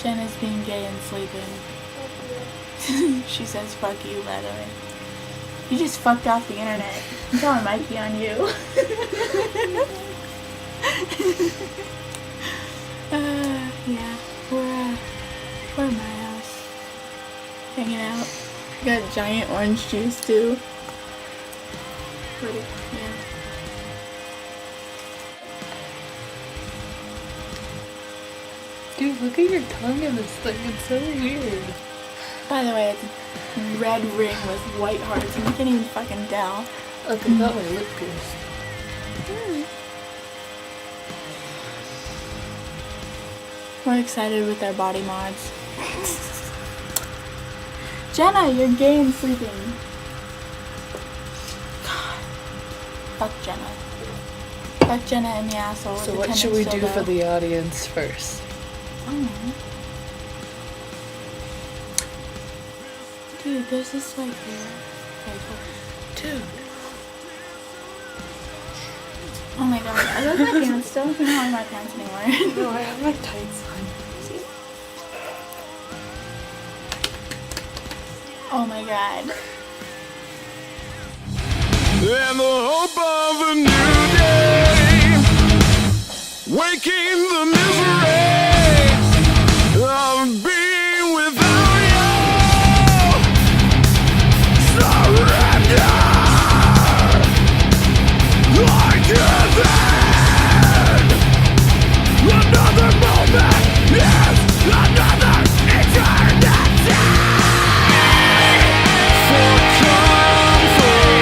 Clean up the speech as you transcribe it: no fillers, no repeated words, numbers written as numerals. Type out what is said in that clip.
Jenna's being gay and sleeping. She says fuck you, by the way. You just fucked off the internet. I'm calling Mikey on you. Yeah, we're at my house. Hanging out. Got giant orange juice too. Pretty, yeah. Dude, look at your tongue in this thing. It's so weird. By the way, it's a red ring with white hearts, and you can't even fucking tell. Look, I got my lip pierced. We're excited with our body mods. Jenna, you're gay and sleeping. God. Fuck Jenna. Fuck Jenna in the asshole. So what should we do for the audience first? I don't know. Dude, there's this like here. Dude. Oh my god, are those my pants still? I don't wear my pants anymore. No, I have my tights on. See? Oh my god. And the hope of a new day, waking